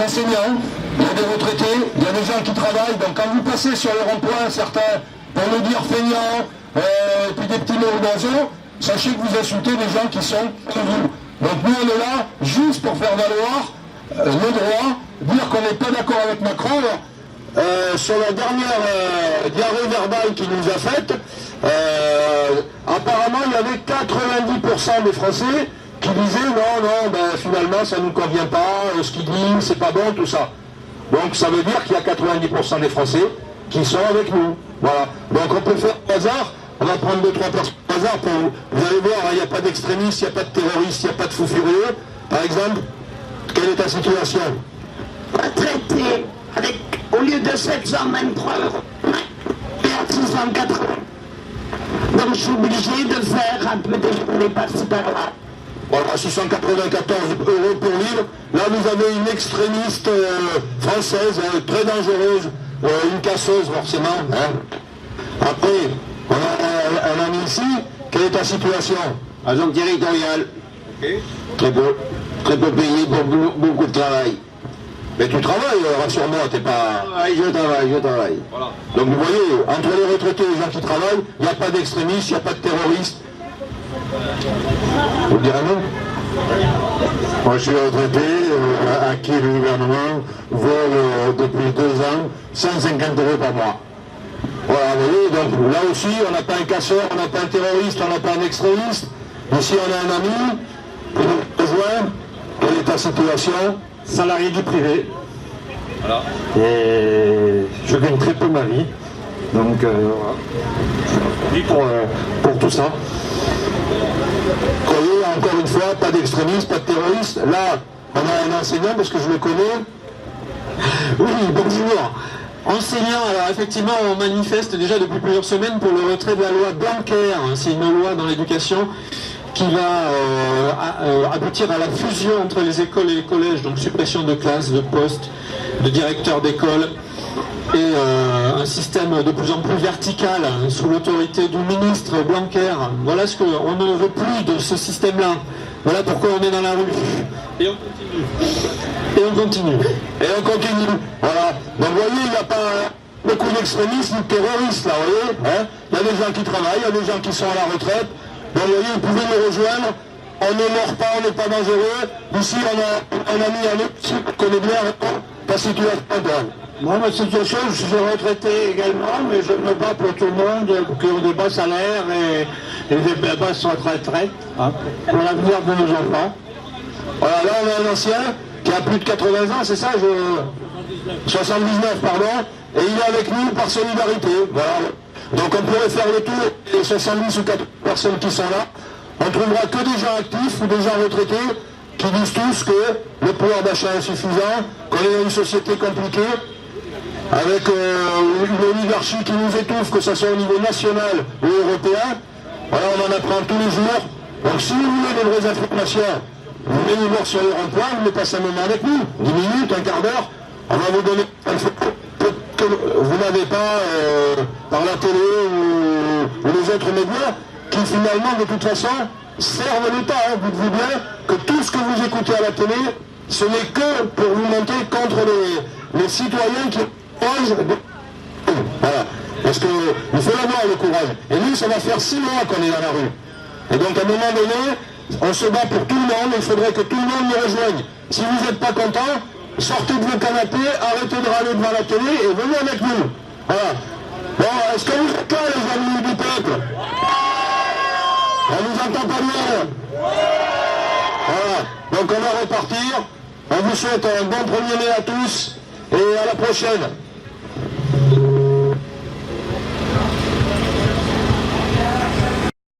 enseignants, il y a des retraités, il y a des gens qui travaillent. Donc quand vous passez sur les ronds-points, certains pour nous dire feignants, et puis des petits mots d'oiseaux, sachez que vous insultez des gens qui sont comme vous. Donc nous on est là juste pour faire valoir le droit, dire qu'on n'est pas d'accord avec Macron. Sur la dernière diarrhée verbale qu'il nous a faite, apparemment il y avait 90% des Français qui disaient non, ben, finalement ça ne nous convient pas, ce qu'il dit c'est pas bon, tout ça. Donc ça veut dire qu'il y a 90% des Français qui sont avec nous. Voilà. Donc on peut faire au hasard, on va prendre 2-3 personnes au hasard pour vous. Vous allez voir, il n'y a pas d'extrémistes, il n'y a pas de terroristes, il n'y a pas de fous furieux. Par exemple, quelle est ta situation? Retraité avec, au lieu de 723 euros, 680. Donc je suis obligé de faire un peu de journée par-ci par-là. Voilà, 694 euros pour vivre. Là, vous avez une extrémiste française, très dangereuse, une casseuse forcément. Hein. Après, on a un ami ici. Quelle est ta situation? Agent territorial. Okay. Très peu payé pour beaucoup de travail. Mais tu travailles, rassure-moi, t'es pas... Je travaille. Voilà. Donc vous voyez, entre les retraités et les gens qui travaillent, il n'y a pas d'extrémistes, il n'y a pas de terroristes. Vous le direz non? Moi je suis retraité, à qui le gouvernement vole depuis 2 ans 150 euros par mois. Voilà, vous voyez, donc là aussi, on n'a pas un casseur, on n'a pas un terroriste, on n'a pas un extrémiste. Ici, on a un ami qui nous rejoint. Quelle est ta situation? Salarié du privé. Voilà. Et je gagne très peu ma vie. Donc, pour tout ça. Vous voyez, encore une fois, pas d'extrémistes, pas de terroristes. Là, on a un enseignant, parce que je le connais. Oui, bonjour. Enseignant, alors effectivement, on manifeste déjà depuis plusieurs semaines pour le retrait de la loi Blanquer. C'est une loi dans l'éducation qui va aboutir à la fusion entre les écoles et les collèges, donc suppression de classes, de postes, de directeurs d'école, et un système de plus en plus vertical sous l'autorité du ministre Blanquer. Voilà ce qu'on ne veut plus de ce système-là. Voilà pourquoi on est dans la rue. Et on continue. Voilà. Donc vous voyez, il n'y a pas beaucoup d'extrémistes ni de terroristes là, vous voyez. Hein, il y a des gens qui travaillent, il y a des gens qui sont à la retraite. Donc vous voyez, vous pouvez nous rejoindre. On ne meurt pas, on n'est pas dangereux. Ici, on a un ami à nous qui connaît bien ta situation. Moi, ma situation, je suis retraité également, mais je me bats pour tout le monde, qui ont des bas salaires et des basses retraites, hein, pour l'avenir de nos enfants. Voilà, là on a un ancien qui a plus de 80 ans, c'est ça 79, pardon, et il est avec nous par solidarité. Voilà. Donc on pourrait faire le tour des 70 ou 80 personnes qui sont là. On trouvera que des gens actifs ou des gens retraités qui disent tous que le pouvoir d'achat est insuffisant, qu'on est dans une société compliquée, avec une oligarchie qui nous étouffe, que ce soit au niveau national ou européen. Voilà, on en apprend tous les jours. Donc si vous voulez des vraies informations, vous venez nous voir sur les ronds-points, vous venez passer un moment avec nous, 10 minutes, un quart d'heure, on va vous donner que vous n'avez pas par la télé ou les autres médias, qui finalement de toute façon servent l'État. Hein. Dites-vous bien que tout ce que vous écoutez à la télé, ce n'est que pour vous monter contre les citoyens qui osent. Voilà. Parce qu'il faut l'avoir le courage. Et nous, ça va faire 6 mois qu'on est dans la rue. Et donc à un moment donné, on se bat pour tout le monde, il faudrait que tout le monde nous rejoigne. Si vous n'êtes pas content, sortez de vos canapés, arrêtez de râler devant la télé et venez avec nous. Voilà. Bon, est-ce que vous êtes là, les amis du peuple? On nous entend pas bien. Voilà. Donc on va repartir. On vous souhaite un bon 1er mai à tous et à la prochaine.